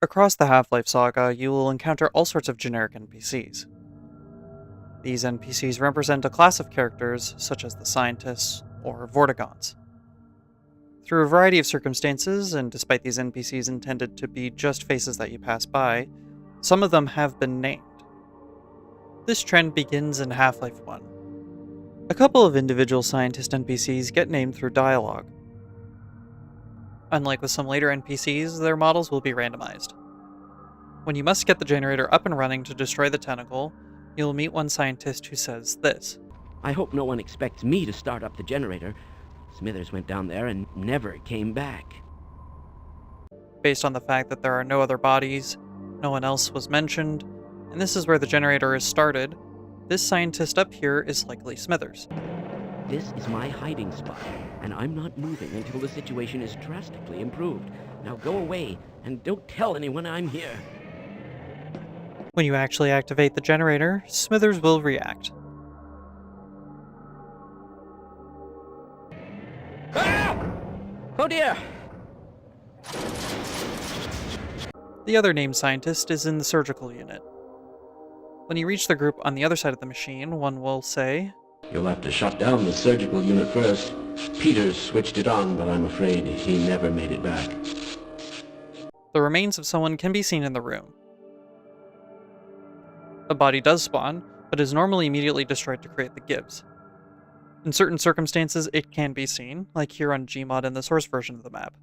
Across the Half-Life saga, you will encounter all sorts of generic NPCs. These NPCs represent a class of characters, such as the scientists or Vortigaunts. Through a variety of circumstances, and despite these NPCs intended to be just faces that you pass by, some of them have been named. This trend begins in Half-Life 1. A couple of individual scientist NPCs get named through dialogue. Unlike with some later NPCs, their models will be randomized. When you must get the generator up and running to destroy the tentacle, you'll meet one scientist who says this. I hope no one expects me to start up the generator. Smithers went down there and never came back. Based on the fact that there are no other bodies, no one else was mentioned, and this is where the generator is started, this scientist up here is likely Smithers. This is my hiding spot, and I'm not moving until the situation is drastically improved. Now go away, and don't tell anyone I'm here. When you actually activate the generator, Smithers will react. Ah! Oh dear! The other named scientist is in the surgical unit. When you reach the group on the other side of the machine, one will say, You'll have to shut down the surgical unit first. Peters switched it on, but I'm afraid he never made it back. The remains of someone can be seen in the room. A body does spawn, but is normally immediately destroyed to create the Gibbs. In certain circumstances, it can be seen, like here on Gmod in the source version of the map.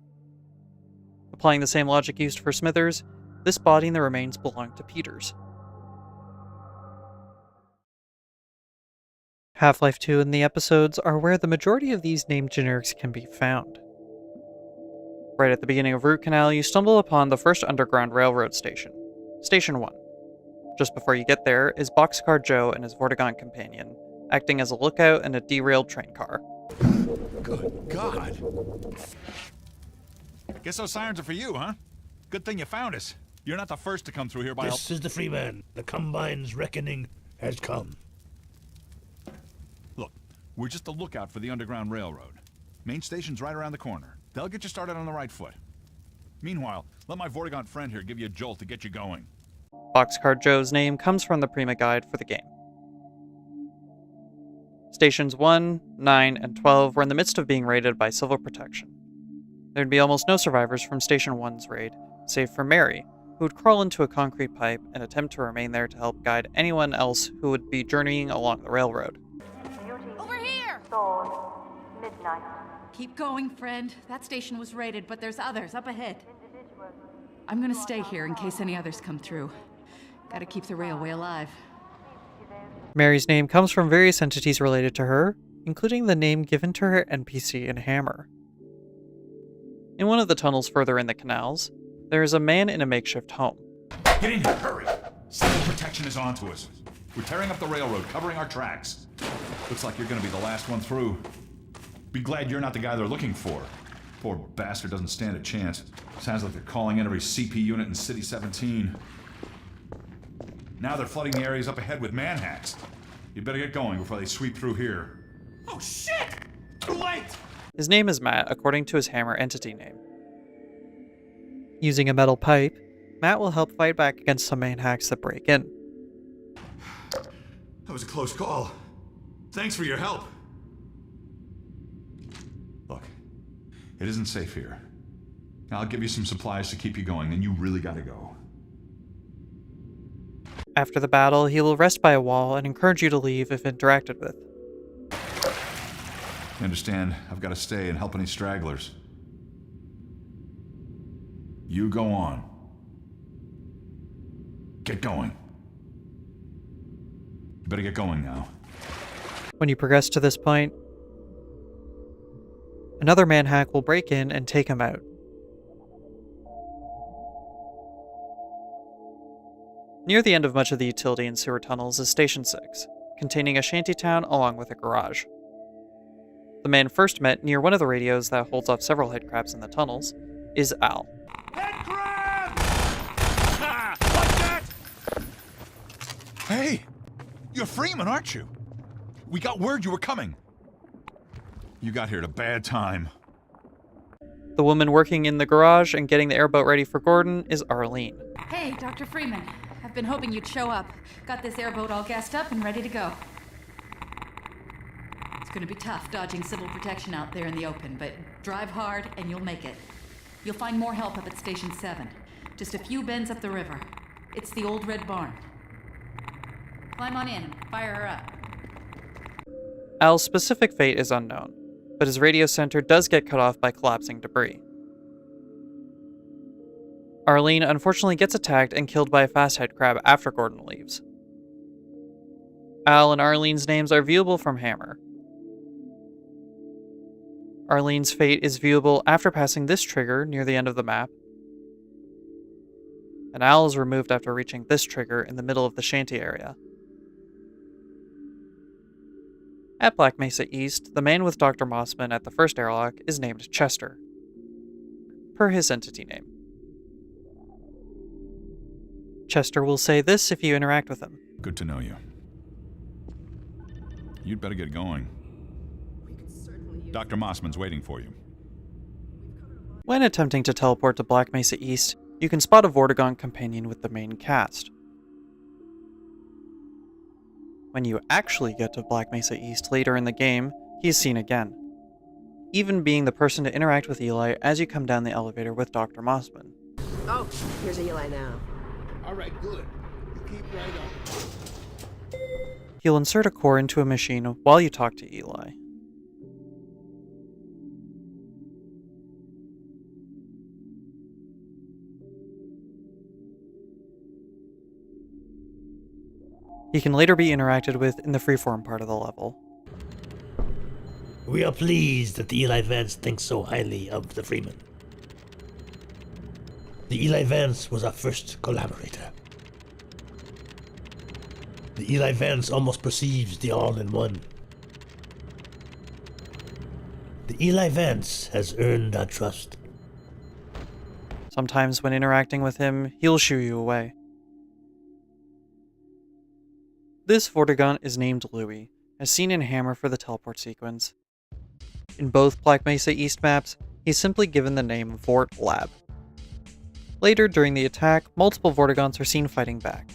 Applying the same logic used for Smithers, this body and the remains belong to Peters. Half-Life 2 and the episodes are where the majority of these named generics can be found. Right at the beginning of Root Canal, you stumble upon the first underground railroad station, Station 1. Just before you get there is Boxcar Joe and his Vortigaunt companion, acting as a lookout in a derailed train car. Good God. Guess those sirens are for you, huh? Good thing you found us. You're not the first to come through here by... This is the Freeman. The Combine's reckoning has come. Look, we're just a lookout for the Underground Railroad. Main station's right around the corner. They'll get you started on the right foot. Meanwhile, let my Vortigaunt friend here give you a jolt to get you going. Boxcar Joe's name comes from the Prima Guide for the game. Stations 1, 9, and 12 were in the midst of being raided by Civil Protection. There'd be almost no survivors from Station 1's raid, save for Mary, who would crawl into a concrete pipe and attempt to remain there to help guide anyone else who would be journeying along the railroad. Over here! Midnight. Keep going, friend. That station was raided, but there's others up ahead. I'm gonna stay here in case any others come through. Gotta keep the railway alive. Mary's name comes from various entities related to her, including the name given to her NPC in Hammer. In one of the tunnels further in the canals, there is a man in a makeshift home. Get in here, hurry! Civil Protection is on to us. We're tearing up the railroad, covering our tracks. Looks like you're gonna be the last one through. Be glad you're not the guy they're looking for. Poor bastard doesn't stand a chance. Sounds like they're calling in every CP unit in City 17. Now they're flooding the areas up ahead with manhacks. You better get going before they sweep through here. Oh shit! Too late! His name is Matt, according to his Hammer entity name. Using a metal pipe, Matt will help fight back against some manhacks that break in. That was a close call. Thanks for your help. Look, it isn't safe here. I'll give you some supplies to keep you going, and you really gotta go. After the battle, he will rest by a wall and encourage you to leave if interacted with. You understand, I've got to stay and help any stragglers. You go on. Get going. You better get going now. When you progress to this point, another manhack will break in and take him out. Near the end of much of the utility and sewer tunnels is Station 6, containing a shantytown along with a garage. The man first met near one of the radios that holds off several headcrabs in the tunnels is Al. Headcrab! Like that! Hey! You're Freeman, aren't you? We got word you were coming. You got here at a bad time. The woman working in the garage and getting the airboat ready for Gordon is Arlene. Hey, Dr. Freeman. I've been hoping you'd show up. Got this airboat all gassed up and ready to go. It's gonna be tough dodging civil protection out there in the open, but drive hard and you'll make it. You'll find more help up at Station 7. Just a few bends up the river. It's the old red barn. Climb on in, fire her up. Al's specific fate is unknown, but his radio center does get cut off by collapsing debris. Arlene unfortunately gets attacked and killed by a fasthead crab after Gordon leaves. Al and Arlene's names are viewable from Hammer. Arlene's fate is viewable after passing this trigger near the end of the map, and Al is removed after reaching this trigger in the middle of the shanty area. At Black Mesa East, the man with Dr. Mossman at the first airlock is named Chester, per his entity name. Chester will say this if you interact with him. Good to know you. You'd better get going. Dr. Mossman's waiting for you. When attempting to teleport to Black Mesa East, you can spot a Vortigaunt companion with the main cast. When you actually get to Black Mesa East later in the game, he is seen again, even being the person to interact with Eli as you come down the elevator with Dr. Mossman. Oh, here's Eli now. All right, good. You keep right on. He'll insert a core into a machine while you talk to Eli. He can later be interacted with in the freeform part of the level. We are pleased that the Eli Vance thinks so highly of the Freeman. The Eli Vance was our first collaborator. The Eli Vance almost perceives the all-in-one. The Eli Vance has earned our trust. Sometimes when interacting with him, he'll shoo you away. This Vortigaunt is named Louis, as seen in Hammer for the teleport sequence. In both Black Mesa East maps, he's simply given the name Vort Lab. Later, during the attack, multiple Vortigaunts are seen fighting back.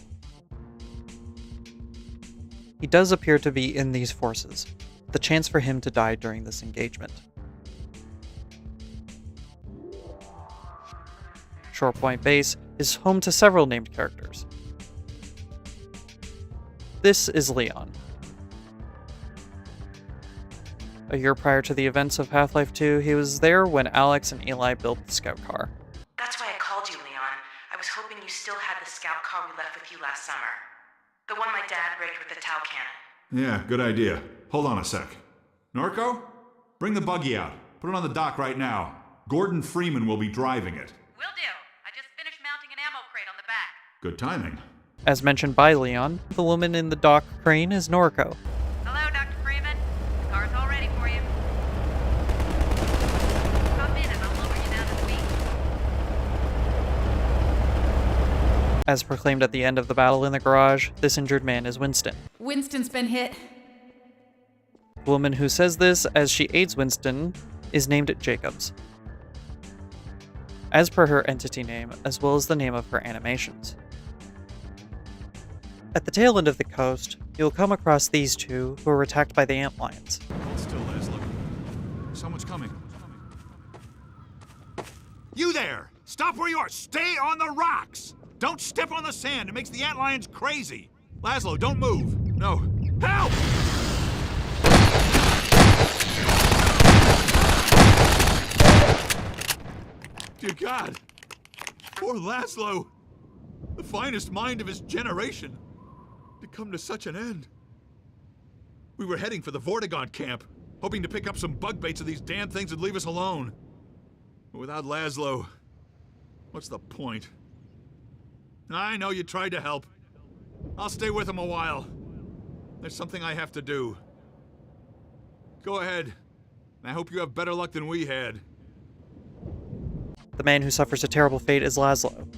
He does appear to be in these forces, with the chance for him to die during this engagement. Short Point Base is home to several named characters. This is Leon. A year prior to the events of Half-Life 2, he was there when Alyx and Eli built the scout car. That's why I called you, Leon. I was hoping you still had the scout car we left with you last summer. The one my dad rigged with the Tau cannon. Yeah, good idea. Hold on a sec. Norco? Bring the buggy out. Put it on the dock right now. Gordon Freeman will be driving it. Will do. I just finished mounting an ammo crate on the back. Good timing. As mentioned by Leon, the woman in the dock crane is Norco. Hello, Dr. Freeman. The car's all ready for you. Come in and I'll lower you down to the beach. As proclaimed at the end of the battle in the garage, this injured man is Winston. Winston's been hit. The woman who says this as she aids Winston is named Jacobs, as per her entity name, as well as the name of her animations. At the tail end of the coast, you'll come across these two who are attacked by the ant lions. Hold still, Leslie. Someone's coming. You there! Stop where you are! Stay on the rocks! Don't step on the sand, it makes the antlions crazy! Laszlo, don't move! No. Help! Dear God! Poor Laszlo! The finest mind of his generation! To come to such an end. We were heading for the Vortigaunt camp, hoping to pick up some bug baits of these damn things and leave us alone. But without Laszlo, what's the point? I know you tried to help. I'll stay with him a while. There's something I have to do. Go ahead. I hope you have better luck than we had. The man who suffers a terrible fate is Laszlo.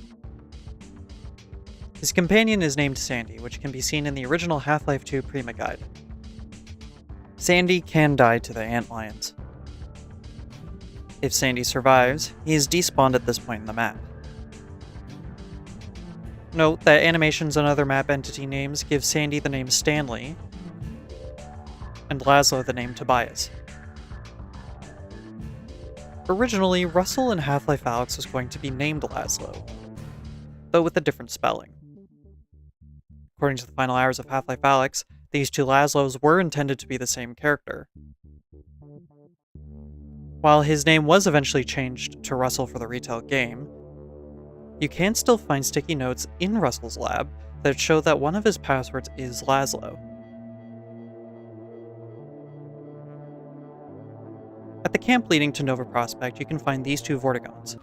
His companion is named Sandy, which can be seen in the original Half-Life 2 Prima Guide. Sandy can die to the ant lions. If Sandy survives, he is despawned at this point in the map. Note that animations and other map entity names give Sandy the name Stanley, and Laszlo the name Tobias. Originally, Russell in Half-Life Alyx was going to be named Laszlo, though with a different spelling. According to the final hours of Half-Life Alyx, these two Laszlos were intended to be the same character. While his name was eventually changed to Russell for the retail game, you can still find sticky notes in Russell's lab that show that one of his passwords is Laszlo. At the camp leading to Nova Prospect, you can find these two Vortigons.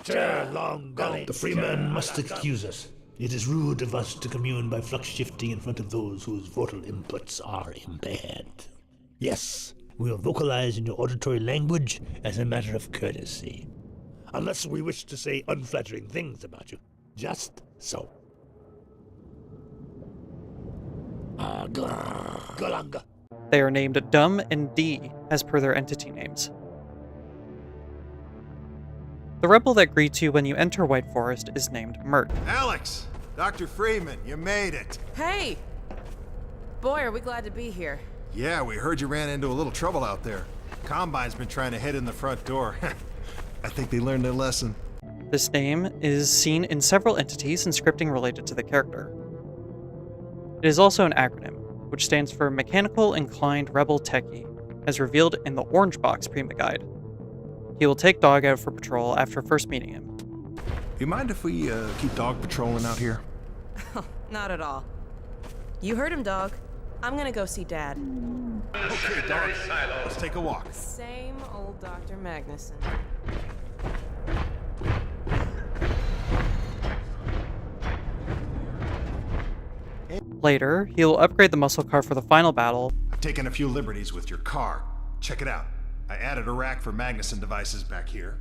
The freeman must excuse us. It is rude of us to commune by flux shifting in front of those whose vortal inputs are impaired. Yes, we'll vocalize in your auditory language as a matter of courtesy. Unless we wish to say unflattering things about you. Just so. Galanga. They are named Dumb and D, as per their entity names. The rebel that greets you when you enter White Forest is named Mert. Alyx! Dr. Freeman, you made it! Hey! Boy, are we glad to be here. Yeah, we heard you ran into a little trouble out there. Combine's been trying to head in the front door. I think they learned their lesson. This name is seen in several entities and scripting related to the character. It is also an acronym, which stands for Mechanical Inclined Rebel Techie, as revealed in the Orange Box Prima Guide. He will take Dog out for patrol after first meeting him. You mind if we keep Dog patrolling out here? Not at all. You heard him, Dog. I'm gonna go see Dad. Okay, Dog. Let's take a walk. Same old Dr. Magnuson. Later, he will upgrade the muscle car for the final battle. I've taken a few liberties with your car. Check it out. I added a rack for Magnuson devices back here.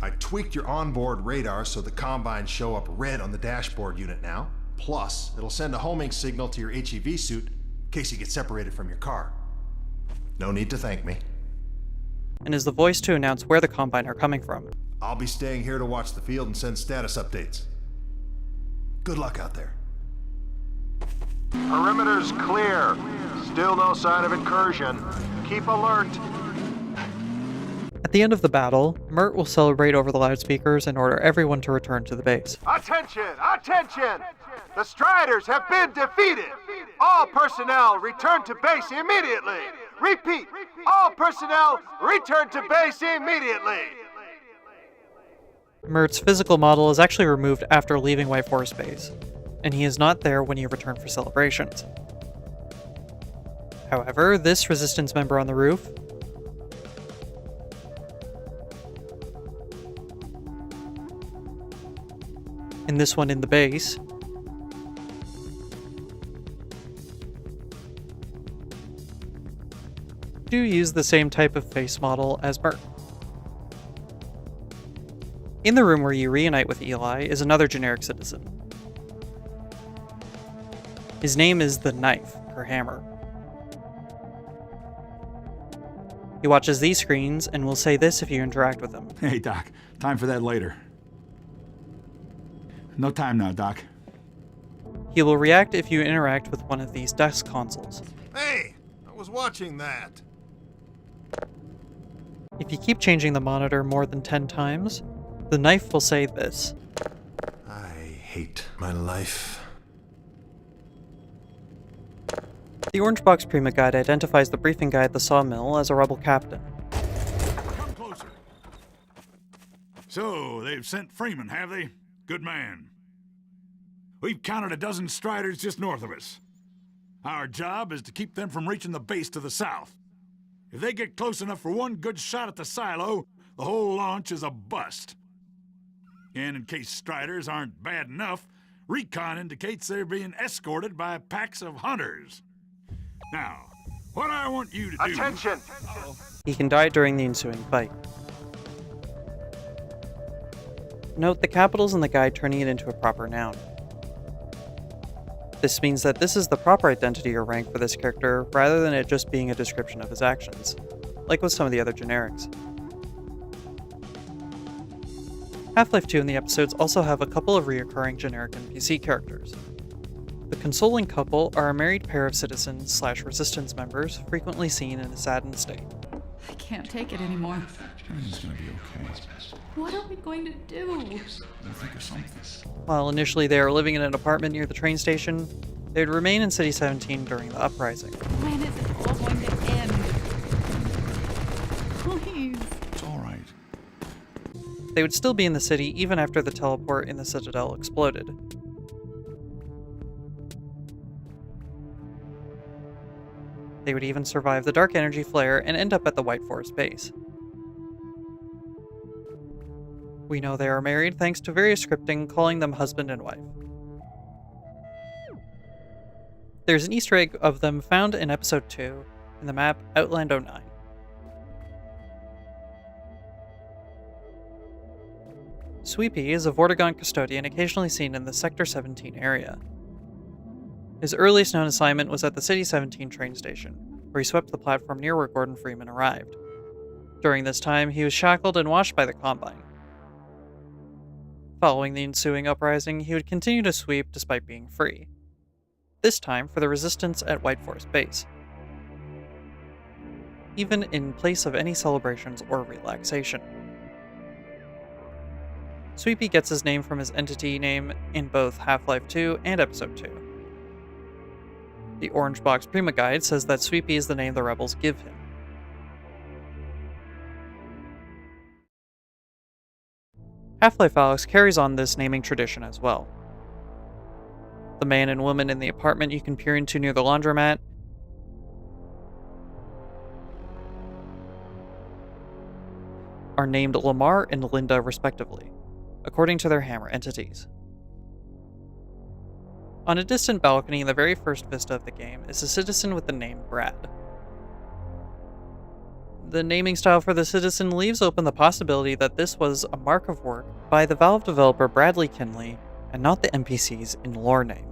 I tweaked your onboard radar so the Combines show up red on the dashboard unit now. Plus, it'll send a homing signal to your HEV suit in case you get separated from your car. No need to thank me. And is the voice to announce where the Combine are coming from. I'll be staying here to watch the field and send status updates. Good luck out there. Perimeter's clear. Still no sign of incursion. Keep alert. At the end of the battle, Mert will celebrate over the loudspeakers and order everyone to return to the base. Attention! Attention! The Striders have been defeated! All personnel return to base immediately! Repeat! All personnel return to base immediately! Mert's physical model is actually removed after leaving White Forest Base, and he is not there when you return for celebrations. However, this Resistance member on the roof and this one in the base do use the same type of face model as Mert. In the room where you reunite with Eli is another generic citizen. His name is the Knife, or Hammer. He watches these screens and will say this if you interact with him. Hey, Doc. Time for that later. No time now, Doc. He will react if you interact with one of these desk consoles. Hey! I was watching that. If you keep changing the monitor more than 10 times, the Knife will say this. I hate my life. The Orange Box Prima Guide identifies the briefing guy at the sawmill as a rebel captain. Come closer. So, they've sent Freeman, have they? Good man. We've counted a dozen Striders just north of us. Our job is to keep them from reaching the base to the south. If they get close enough for one good shot at the silo, the whole launch is a bust. And in case Striders aren't bad enough, recon indicates they're being escorted by packs of hunters. Now, what I want you to do... Attention! He can die during the ensuing fight. Note the capitals in the guide turning it into a proper noun. This means that this is the proper identity or rank for this character, rather than it just being a description of his actions, like with some of the other generics. Half-Life 2 and the episodes also have a couple of reoccurring generic NPC characters. The Consoling couple are a married pair of citizens/resistance members, frequently seen in a saddened state. I can't take it anymore. Everything's gonna be okay. What are we going to do? We'll think of something. While initially they are living in an apartment near the train station, they would remain in City 17 during the uprising. When is it all going to end? Please. It's alright. They would still be in the city even after the teleport in the Citadel exploded. They would even survive the dark energy flare and end up at the White Forest base. We know they are married thanks to various scripting calling them husband and wife. There's an Easter egg of them found in Episode 2 in the map Outland 09. Sweepy is a Vortigaunt custodian occasionally seen in the Sector 17 area. His earliest known assignment was at the City 17 train station, where he swept the platform near where Gordon Freeman arrived. During this time, he was shackled and watched by the Combine. Following the ensuing uprising, he would continue to sweep despite being free, this time for the resistance at White Forest Base, even in place of any celebrations or relaxation. Sweepy gets his name from his entity name in both Half-Life 2 and Episode 2. The Orange Box Prima Guide says that Sweepy is the name the rebels give him. Half-Life Alyx carries on this naming tradition as well. The man and woman in the apartment you can peer into near the laundromat are named Lamar and Linda respectively, according to their Hammer entities. On a distant balcony in the very first vista of the game is a citizen with the name Brad. The naming style for the citizen leaves open the possibility that this was a mark of work by the Valve developer Bradley Kinley and not the NPCs in lore name.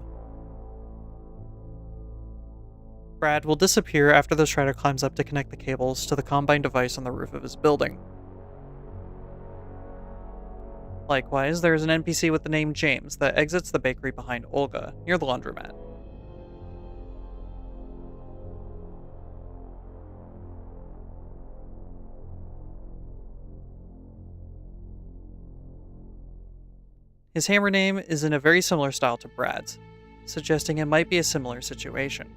Brad will disappear after the Strider climbs up to connect the cables to the Combine device on the roof of his building. Likewise, there is an NPC with the name James that exits the bakery behind Olga, near the laundromat. His hammer name is in a very similar style to Brad's, suggesting it might be a similar situation.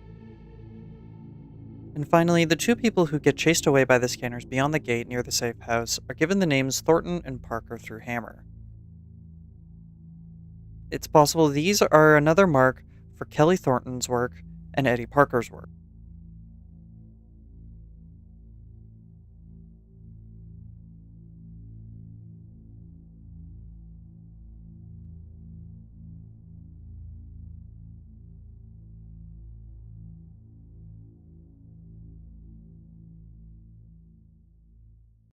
And finally, the two people who get chased away by the scanners beyond the gate near the safe house are given the names Thornton and Parker through Hammer. It's possible these are another mark for Kelly Thornton's work and Eddie Parker's work.